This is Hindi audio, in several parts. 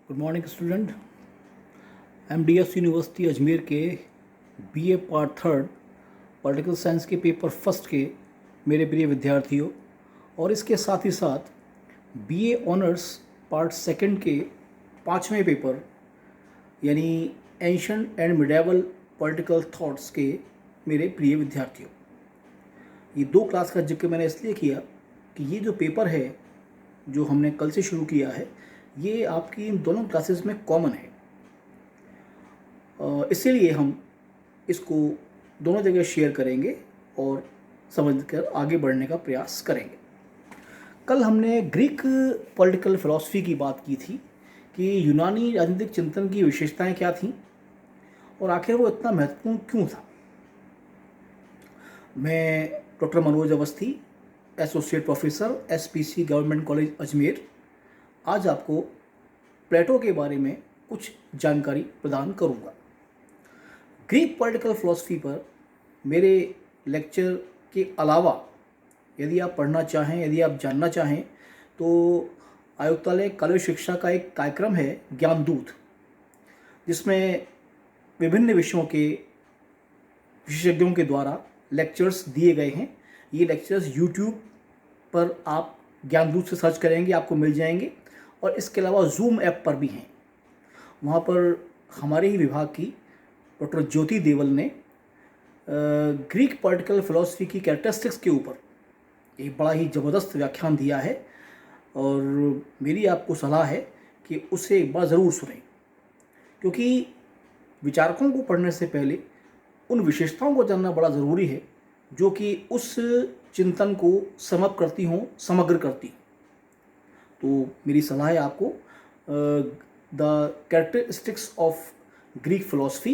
Good morning student. MDS university Ajmer के BA part third political science के पेपर फर्स्ट के मेरे प्रिय विद्यार्थियों, और इसके साथ ही साथ बीए ऑनर्स पार्ट सेकंड के पाँचवें पेपर यानी ancient and medieval political thoughts के मेरे प्रिय विद्यार्थियों, ये दो क्लास का जिक्र मैंने इसलिए किया कि ये जो पेपर है जो हमने कल से शुरू किया है, ये आपकी इन दोनों क्लासेस में कॉमन है। इसीलिए हम इसको दोनों जगह शेयर करेंगे और समझकर आगे बढ़ने का प्रयास करेंगे। कल हमने ग्रीक पॉलिटिकल फिलॉसफी की बात की थी कि यूनानी राजनीतिक चिंतन की विशेषताएं क्या थीं और आखिर वो इतना महत्वपूर्ण क्यों था। मैं doctor Manoj Awasthi, associate professor SPC government college Ajmer, आज आपको प्लेटो के बारे में कुछ जानकारी प्रदान करूंगा। ग्रीक पॉलिटिकल फिलॉसफी पर मेरे लेक्चर के अलावा यदि आप पढ़ना चाहें, यदि आप जानना चाहें, तो आयुक्तालय कॉलेज शिक्षा का एक कार्यक्रम है ज्ञानदूत, जिसमें विभिन्न विषयों के विशेषज्ञों के द्वारा लेक्चर्स दिए गए हैं। ये लेक्चर्स यूट्यूब पर आप ज्ञानदूत से सर्च करेंगे आपको मिल जाएंगे, और इसके अलावा जूम ऐप पर भी हैं। वहाँ पर हमारे ही विभाग की डॉक्टर ज्योति देवल ने ग्रीक पॉलिटिकल फिलॉसफी की कैरेक्टरिस्टिक्स के ऊपर एक बड़ा ही ज़बरदस्त व्याख्यान दिया है, और मेरी आपको सलाह है कि उसे एक बार ज़रूर सुनें, क्योंकि विचारकों को पढ़ने से पहले उन विशेषताओं को जानना बड़ा ज़रूरी है जो कि उस चिंतन को समग्र करती हों। तो मेरी सलाह है आपको the characteristics of Greek philosophy,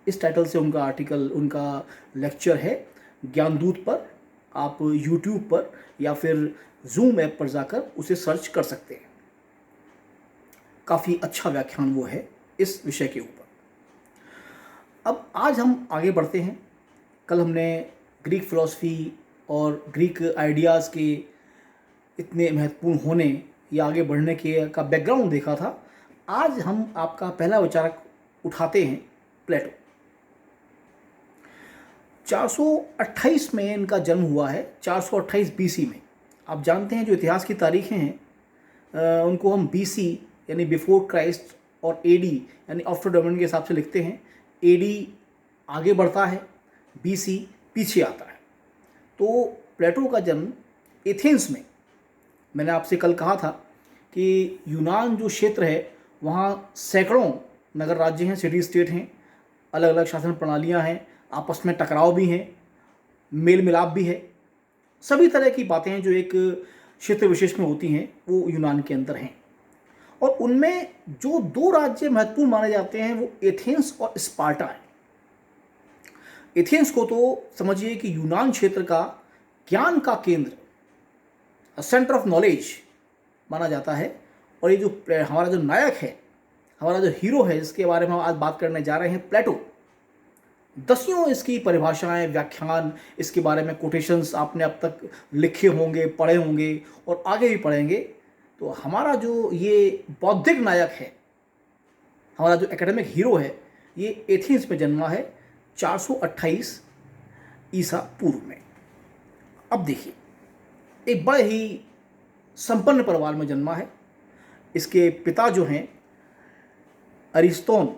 इस टाइटल से उनका आर्टिकल, उनका लेक्चर है ज्ञानदूत पर। आप यूट्यूब पर या फिर जूम ऐप पर जाकर उसे सर्च कर सकते हैं। काफ़ी अच्छा व्याख्यान वो है इस विषय के ऊपर। अब आज हम आगे बढ़ते हैं। कल हमने ग्रीक फिलॉसफी और ग्रीक आइडियाज़ के इतने महत्वपूर्ण होने या आगे बढ़ने के का बैकग्राउंड देखा था। आज हम आपका पहला विचारक उठाते हैं प्लेटो। 428 में इनका जन्म हुआ है, 428 बीसी में। आप जानते हैं जो इतिहास की तारीखें हैं उनको हम बीसी यानी बिफोर क्राइस्ट और एडी यानी आफ्टर डोमिनियन के हिसाब से लिखते हैं। एडी आगे बढ़ता है, बीसी पीछे आता है। तो प्लेटो का जन्म एथेंस में, मैंने आपसे कल कहा था कि यूनान जो क्षेत्र है वहाँ सैकड़ों नगर राज्य हैं, सिटी स्टेट हैं, अलग अलग शासन प्रणालियाँ हैं, आपस में टकराव भी हैं, मेल मिलाप भी है। सभी तरह की बातें हैं जो एक क्षेत्र विशेष में होती हैं वो यूनान के अंदर हैं। और उनमें जो दो राज्य महत्वपूर्ण माने जाते हैं वो एथेंस और स्पार्टा है। एथेंस को तो समझिए कि यूनान क्षेत्र का ज्ञान का केंद्र, सेंटर ऑफ नॉलेज माना जाता है। और ये जो हमारा जो नायक है, हमारा जो हीरो है, जिसके बारे में हम आज बात करने जा रहे हैं, प्लेटो, दसियों इसकी परिभाषाएं, व्याख्यान, इसके बारे में कोटेशंस आपने अब तक लिखे होंगे, पढ़े होंगे और आगे भी पढ़ेंगे। तो हमारा जो ये बौद्धिक नायक है, हमारा जो एकेडमिक हीरो है, ये एथेंस में जन्मा है 428 ईसा पूर्व में। अब देखिए, एक बड़े ही संपन्न परिवार में जन्मा है। इसके पिता जो हैं अरिस्तोन,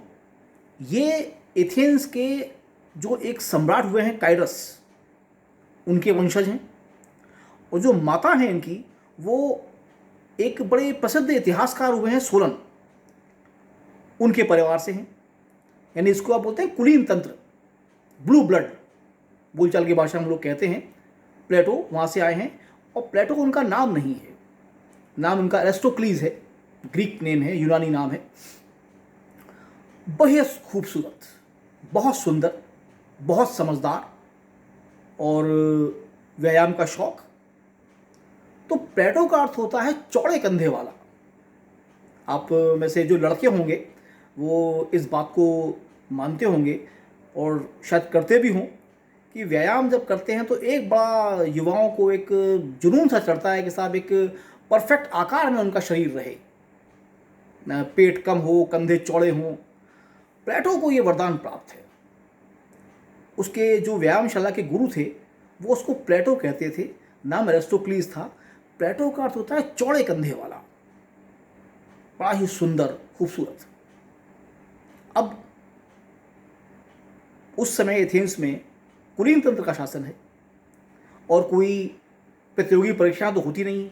ये एथेंस के जो एक सम्राट हुए हैं काइरस, उनके वंशज हैं। और जो माता हैं इनकी, वो एक बड़े प्रसिद्ध इतिहासकार हुए हैं सोलन, उनके परिवार से हैं। यानी इसको आप बोलते हैं कुलीन तंत्र, ब्लू ब्लड, बोलचाल की भाषा में हम लोग कहते हैं। प्लेटो वहाँ से आए हैं। और प्लेटो उनका नाम नहीं है, नाम उनका एरिस्टोक्लीज है, ग्रीक नेम है, यूनानी नाम है। बेहद खूबसूरत, बहुत सुंदर, बहुत समझदार और व्यायाम का शौक। तो प्लेटो का अर्थ होता है चौड़े कंधे वाला। आप में से जो लड़के होंगे वो इस बात को मानते होंगे और शायद करते भी हों कि व्यायाम जब करते हैं तो एक बड़ा युवाओं को एक जुनून सा चढ़ता है कि साहब एक परफेक्ट आकार में उनका शरीर रहे। पेट कम हो, कंधे चौड़े हों। प्लेटो को ये वरदान प्राप्त है। उसके जो व्यायामशाला के गुरु थे वो उसको प्लेटो कहते थे, नाम एरिस्टोक्लीस था। प्लेटो का अर्थ होता है चौड़े कंधे वाला, बड़ा ही सुंदर, खूबसूरत। अब उस समय एथेंस में कुलीन तंत्र का शासन है और कोई प्रतियोगी परीक्षा तो होती नहीं है।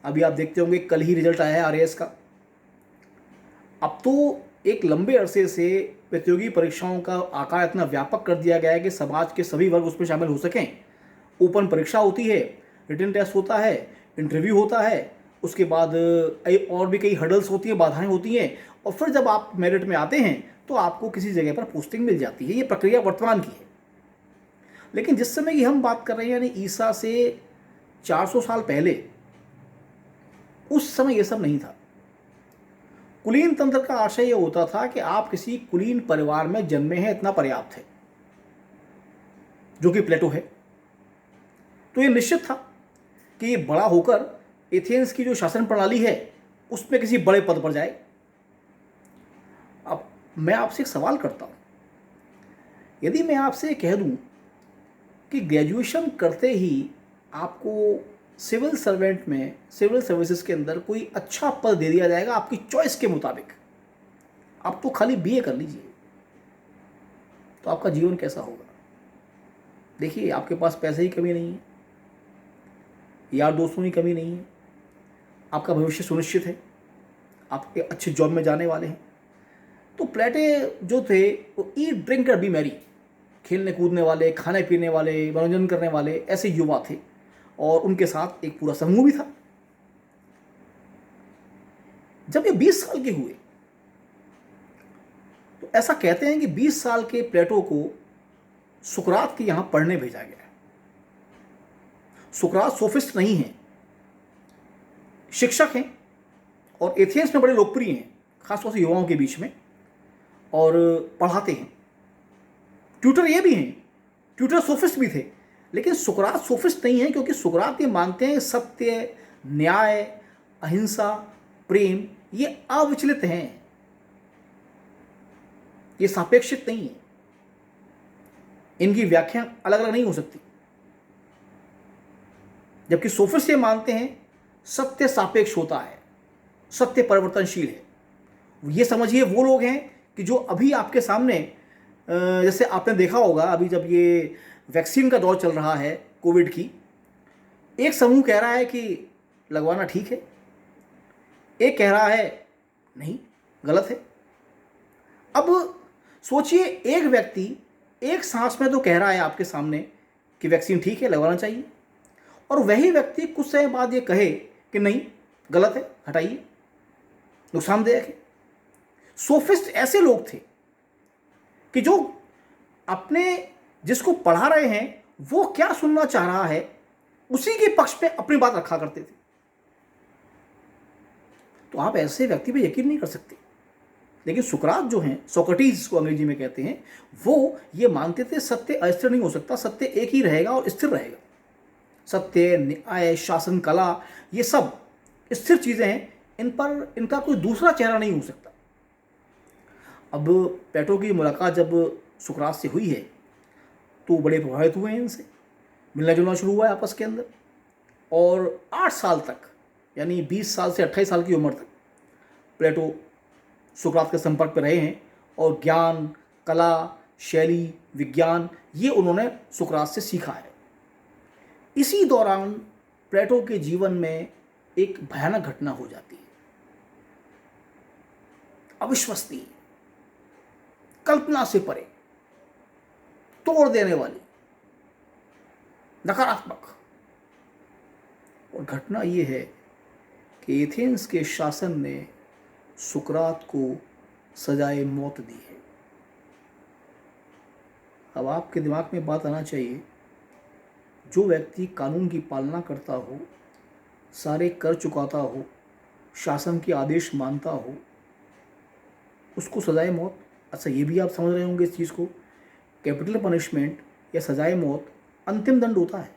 अभी आप देखते होंगे कल ही रिजल्ट आया है आरएएस का। अब तो एक लंबे अरसे से प्रतियोगी परीक्षाओं का आकार इतना व्यापक कर दिया गया है कि समाज के सभी वर्ग उसमें शामिल हो सकें। ओपन परीक्षा होती है, रिटन टेस्ट होता है, इंटरव्यू होता है, उसके बाद और भी कई हर्डल्स होती हैं, बाधाएं होती हैं, और फिर जब आप मेरिट में आते हैं तो आपको किसी जगह पर पोस्टिंग मिल जाती है। ये प्रक्रिया वर्तमान की है। लेकिन जिस समय की हम बात कर रहे हैं, यानी ईसा से 400 साल पहले, उस समय ये सब नहीं था। कुलीन तंत्र का आशय यह होता था कि आप किसी कुलीन परिवार में जन्मे हैं, इतना पर्याप्त है, जो कि प्लेटो है। तो ये निश्चित था कि ये बड़ा होकर एथेंस की जो शासन प्रणाली है उसमें किसी बड़े पद पर जाए। अब मैं आपसे एक सवाल करता हूं, यदि मैं आपसे कह दूं कि ग्रेजुएशन करते ही आपको सिविल सर्वेंट में, सिविल सर्विसेज के अंदर कोई अच्छा पद दे दिया जाएगा आपकी चॉइस के मुताबिक, आप तो खाली बीए कर लीजिए, तो आपका जीवन कैसा होगा? देखिए, आपके पास पैसे की कमी नहीं है, यार दोस्तों की कमी नहीं है, आपका भविष्य सुनिश्चित है, आपके अच्छे जॉब में जाने वाले हैं। तो प्लेटे जो थे वो eat drink and B Mary, खेलने कूदने वाले, खाने पीने वाले, मनोरंजन करने वाले ऐसे युवा थे, और उनके साथ एक पूरा समूह भी था। जब ये 20 साल के हुए तो ऐसा कहते हैं कि 20 साल के प्लेटो को सुकरात के यहां पढ़ने भेजा गया। सुकरात सोफिस्ट नहीं है, शिक्षक हैं और एथेंस में बड़े लोकप्रिय हैं, खासतौर से युवाओं के बीच में, और पढ़ाते हैं। ट्यूटर ये भी हैं, ट्यूटर सोफिस्ट भी थे। लेकिन सुकरात सोफिस्ट नहीं है, क्योंकि सुकरात ये मानते हैं सत्य, न्याय, अहिंसा, प्रेम ये अविचलित हैं, ये सापेक्षित नहीं है, इनकी व्याख्या अलग अलग नहीं हो सकती। जबकि सोफिस्ट ये मानते हैं सत्य सापेक्ष होता है, सत्य परिवर्तनशील है। ये समझिए वो लोग हैं कि जो अभी आपके सामने, जैसे आपने देखा होगा अभी जब ये वैक्सीन का दौर चल रहा है कोविड की, एक समूह कह रहा है कि लगवाना ठीक है, एक कह रहा है नहीं, गलत है। अब सोचिए, एक व्यक्ति एक सांस में तो कह रहा है आपके सामने कि वैक्सीन ठीक है, लगवाना चाहिए, और वही व्यक्ति कुछ समय बाद ये कहे कि नहीं, गलत है, हटाइए, नुकसानदायक है। सोफिस्ट ऐसे लोग थे कि जो अपने जिसको पढ़ा रहे हैं वो क्या सुनना चाह रहा है उसी के पक्ष पे अपनी बात रखा करते थे। तो आप ऐसे व्यक्ति पे यकीन नहीं कर सकते। लेकिन सुकरात जो हैं, सोक्रेटिस को अंग्रेजी में कहते हैं, वो ये मानते थे सत्य अस्थिर नहीं हो सकता, सत्य एक ही रहेगा और स्थिर रहेगा। सत्य, न्याय, शासन, कला ये सब स्थिर चीजें हैं, इन पर इनका कोई दूसरा चेहरा नहीं हो सकता। अब प्लेटो की मुलाकात जब सुकरात से हुई है तो बड़े प्रभावित हुए हैं इनसे, मिलना जुलना शुरू हुआ है आपस के अंदर, और 8 साल तक, यानी 20 साल से 28 साल की उम्र तक प्लेटो सुकरात के संपर्क में रहे हैं, और ज्ञान, कला, शैली, विज्ञान ये उन्होंने सुकरात से सीखा है। इसी दौरान प्लेटो के जीवन में एक भयानक घटना हो जाती है, अविश्वसनीय, कल्पना से परे, तोड़ देने वाली, नकारात्मक। और घटना यह है कि एथेंस के शासन ने सुकरात को सजाए मौत दी है। अब आपके दिमाग में बात आना चाहिए, जो व्यक्ति कानून की पालना करता हो, सारे कर चुकाता हो, शासन के आदेश मानता हो, उसको सजाए मौत। अच्छा, ये भी आप समझ रहे होंगे इस चीज़ को, कैपिटल पनिशमेंट या सजाए मौत अंतिम दंड होता है,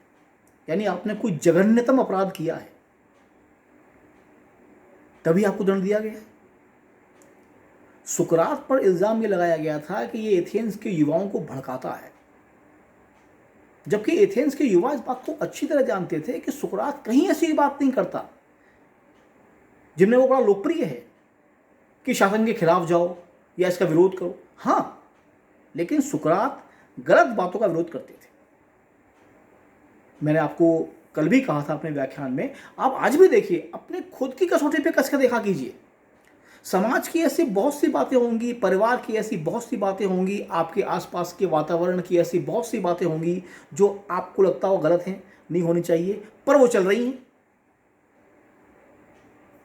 यानी आपने कोई जघन्यतम अपराध किया है तभी आपको दंड दिया गया है। सुकरात पर इल्ज़ाम ये लगाया गया था कि ये एथेंस के युवाओं को भड़काता है, जबकि एथेंस के युवा इस बात को अच्छी तरह जानते थे कि सुकरात कहीं ऐसी बात नहीं करता जिनमें वो बड़ा लोकप्रिय है कि शासन के खिलाफ जाओ या इसका विरोध करो। हाँ, लेकिन सुकरात गलत बातों का विरोध करते थे। मैंने आपको कल भी कहा था अपने व्याख्यान में, आप आज भी देखिए, अपने खुद की कसौटी पे कस के देखा कीजिए। समाज की ऐसी बहुत सी बातें होंगी, परिवार की ऐसी बहुत सी बातें होंगी, आपके आसपास के वातावरण की ऐसी बहुत सी बातें होंगी जो आपको लगता हो गलत हैं, नहीं होनी चाहिए, पर वो चल रही हैं।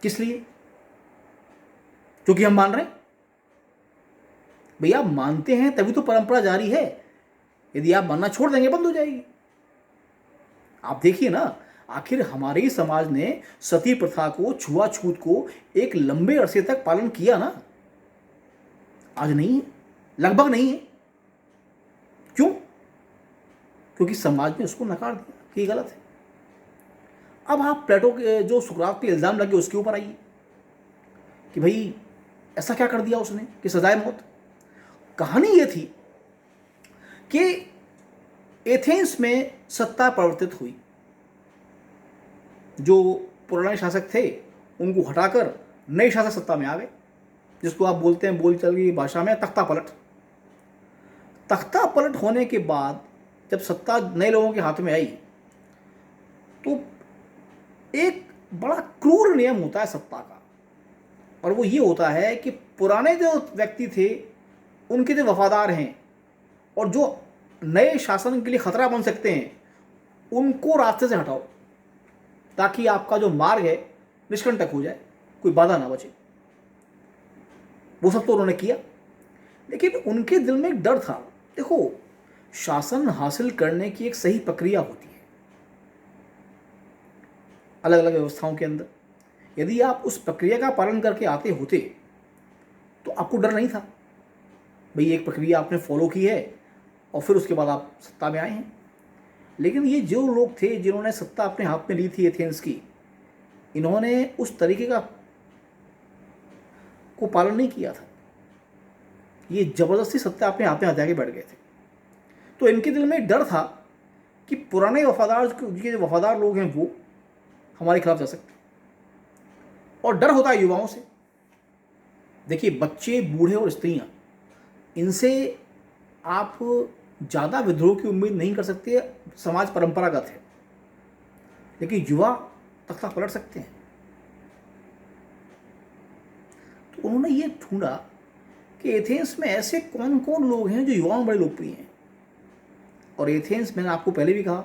किस लिए? क्योंकि हम मान रहे हैं। भैया, मानते हैं तभी तो परंपरा जारी है। यदि आप मानना छोड़ देंगे, बंद हो जाएगी। आप देखिए ना, आखिर हमारे ही समाज ने सती प्रथा को, छुआछूत को एक लंबे अरसे तक पालन किया ना। आज नहीं है, लगभग नहीं है। क्यों? क्योंकि समाज ने उसको नकार दिया कि ये गलत है। अब आप प्लेटो के जो सुकरात पे इल्ज़ाम लगे उसके ऊपर आइए कि भाई ऐसा क्या कर दिया उसने कि सजाए मौत। कहानी ये थी कि एथेंस में सत्ता परिवर्तित हुई। जो पुराने शासक थे उनको हटाकर नए शासक सत्ता में आ गए, जिसको आप बोलते हैं बोलचाल की भाषा में तख्ता पलट। तख्ता पलट होने के बाद जब सत्ता नए लोगों के हाथ में आई तो एक बड़ा क्रूर नियम होता है सत्ता का, और वो ये होता है कि पुराने जो व्यक्ति थे उनके जो वफादार हैं और जो नए शासन के लिए खतरा बन सकते हैं उनको रास्ते से हटाओ, ताकि आपका जो मार्ग है निष्कंटक हो जाए, कोई बाधा ना बचे। वो सब तो उन्होंने किया, लेकिन उनके दिल में एक डर था। देखो, शासन हासिल करने की एक सही प्रक्रिया होती है अलग अलग व्यवस्थाओं के अंदर। यदि आप उस प्रक्रिया का पालन करके आते होते तो आपको डर नहीं था। भाई, एक प्रक्रिया आपने फॉलो की है और फिर उसके बाद आप सत्ता में आए हैं। लेकिन ये जो लोग थे जिन्होंने सत्ता अपने हाथ में ली थी एथेंस की, इन्होंने उस तरीके का को पालन नहीं किया था। ये जबरदस्ती सत्ता अपने हाथ में हथिया के बैठ गए थे। तो इनके दिल में डर था कि पुराने वफादार, ये जो वफादार लोग हैं वो हमारे खिलाफ जा सकते हैं। और डर होता है युवाओं से। देखिए, बच्चे, बूढ़े और स्त्रियां, इनसे आप ज़्यादा विद्रोह की उम्मीद नहीं कर सकते, समाज परंपरागत है। लेकिन युवा तख्ता पलट सकते हैं। तो उन्होंने ये ढूंढा कि एथेंस में ऐसे कौन कौन लोग हैं जो युवाओं में बड़े लोकप्रिय हैं। और एथेंस, मैंने आपको पहले भी कहा,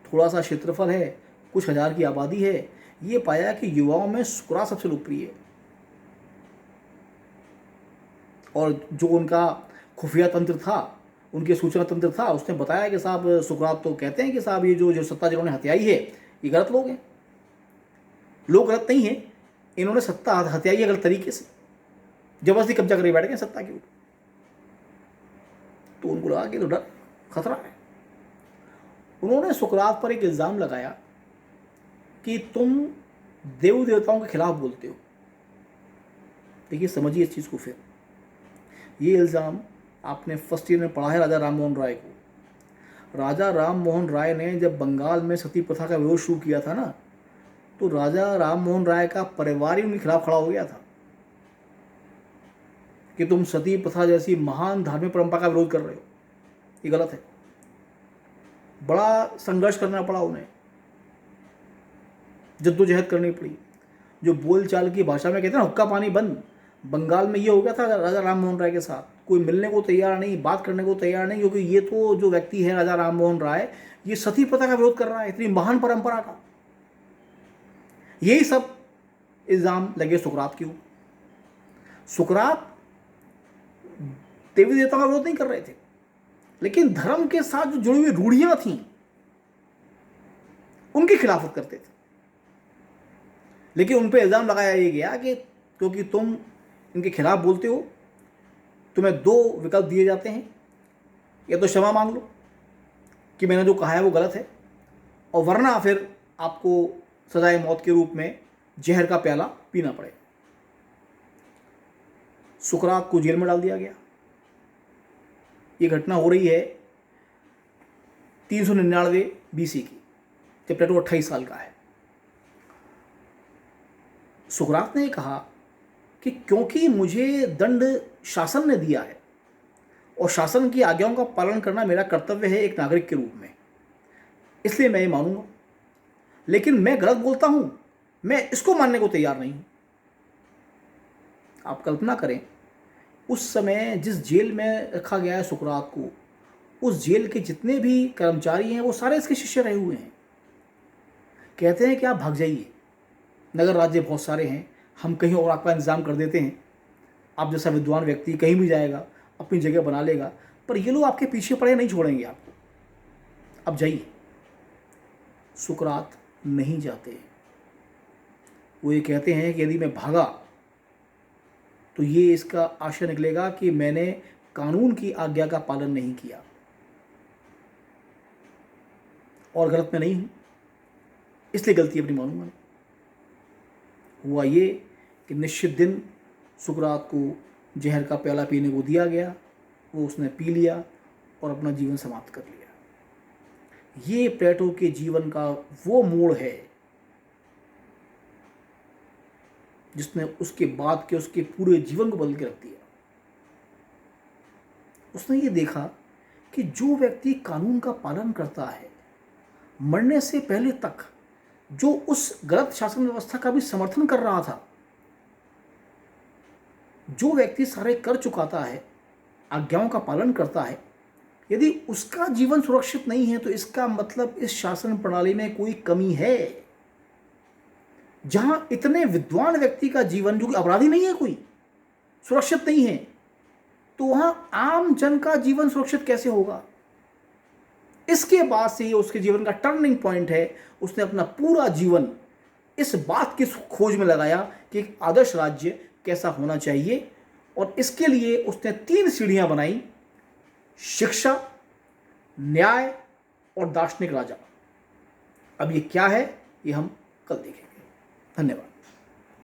थोड़ा सा क्षेत्रफल है, कुछ हजार की आबादी है। ये पाया कि युवाओं में सुकरात सबसे लोकप्रिय है। और जो उनका खुफिया तंत्र था, उनके सूचना तंत्र था, उसने बताया कि साहब सुकरात तो कहते हैं कि साहब ये जो सत्ता जिन्होंने हथियाई है ये गलत लोग हैं। लोग गलत नहीं हैं, इन्होंने सत्ता हथियाई है गलत तरीके से, जबरदस्ती कब्जा करके बैठ गए सत्ता के ऊपर। तो उनको लगा कि तो डर, खतरा है। उन्होंने सुकरात पर एक इल्ज़ाम लगाया कि तुम देव देवताओं के खिलाफ बोलते हो। देखिए, समझिए इस चीज़ को। फिर ये इल्ज़ाम आपने फर्स्ट ईयर में पढ़ा है राजा राम मोहन राय को। राजा राम मोहन राय ने जब बंगाल में सती प्रथा का विरोध शुरू किया था ना, तो राजा राम मोहन राय का परिवार ही उनके खिलाफ खड़ा हो गया था कि तुम सती प्रथा जैसी महान धार्मिक परंपरा का विरोध कर रहे हो, ये गलत है। बड़ा संघर्ष करना पड़ा उन्हें, जद्दोजहद करनी पड़ी। जो बोलचाल की भाषा में कहते हैं ना, हुक्का पानी बंद, बंगाल में ये हो गया था राजा राम मोहन राय के साथ। कोई मिलने को तैयार नहीं, बात करने को तैयार नहीं, क्योंकि ये तो जो व्यक्ति है राजा राम मोहन राय, ये सती प्रथा का विरोध कर रहा है, इतनी महान परंपरा का। यही सब इल्ज़ाम लगे सुकरात के ऊपर। सुकरात देवी देवताओं का विरोध नहीं कर रहे थे, लेकिन धर्म के साथ जो जुड़ी हुई रूढ़ियां थीं उनकी खिलाफत करते थे। लेकिन उन पर इल्ज़ाम लगाया ये गया कि क्योंकि तुम इनके खिलाफ बोलते हो, तुम्हें दो विकल्प दिए जाते हैं, या तो क्षमा मांग लो कि मैंने जो कहा है वो गलत है, और वरना फिर आपको सजाए मौत के रूप में जहर का प्याला पीना पड़ेगा। सुकरात को जेल में डाल दिया गया। ये घटना हो रही है 399 BC की, जब प्लेटो 28 साल का है। सुकरात ने कहा कि क्योंकि मुझे दंड शासन ने दिया है और शासन की आज्ञाओं का पालन करना मेरा कर्तव्य है एक नागरिक के रूप में, इसलिए मैं ये मानूंगा। लेकिन मैं गलत बोलता हूं, मैं इसको मानने को तैयार नहीं हूं। आप कल्पना करें, उस समय जिस जेल में रखा गया है सुकरात को, उस जेल के जितने भी कर्मचारी हैं वो सारे इसके शिष्य रहे हुए हैं। कहते हैं कि आप भाग जाइए, नगर राज्य बहुत सारे हैं, हम कहीं और आपका इंतजाम कर देते हैं, आप जैसा विद्वान व्यक्ति कहीं भी जाएगा, अपनी जगह बना लेगा, पर ये लोग आपके पीछे पड़े नहीं छोड़ेंगे आपको, अब जाइए। सुकरात नहीं जाते। वो ये कहते हैं कि यदि मैं भागा तो ये इसका आशय निकलेगा कि मैंने कानून की आज्ञा का पालन नहीं किया, और गलत मैं नहीं हूं, इसलिए गलती अपनी मानूंगा नहीं। हुआ ये कि निश्चित दिन सुकरात को जहर का प्याला पीने को दिया गया, वो उसने पी लिया और अपना जीवन समाप्त कर लिया। ये प्लेटो के जीवन का वो मोड़ है जिसने उसके बाद के उसके पूरे जीवन को बदल के रख दिया। उसने ये देखा कि जो व्यक्ति कानून का पालन करता है, मरने से पहले तक जो उस गलत शासन व्यवस्था का भी समर्थन कर रहा था, जो व्यक्ति सारे कर चुकाता है, आज्ञाओं का पालन करता है, यदि उसका जीवन सुरक्षित नहीं है तो इसका मतलब इस शासन प्रणाली में कोई कमी है। जहां इतने विद्वान व्यक्ति का जीवन, जो कि अपराधी नहीं है कोई, सुरक्षित नहीं है, तो वहां आम जन का जीवन सुरक्षित कैसे होगा? इसके बाद से ही उसके जीवन का टर्निंग पॉइंट है। उसने अपना पूरा जीवन इस बात की खोज में लगाया कि एक आदर्श राज्य कैसा होना चाहिए, और इसके लिए उसने 3 सीढ़ियां बनाई: शिक्षा, न्याय और दार्शनिक राजा। अब ये क्या है, ये हम कल देखेंगे। धन्यवाद।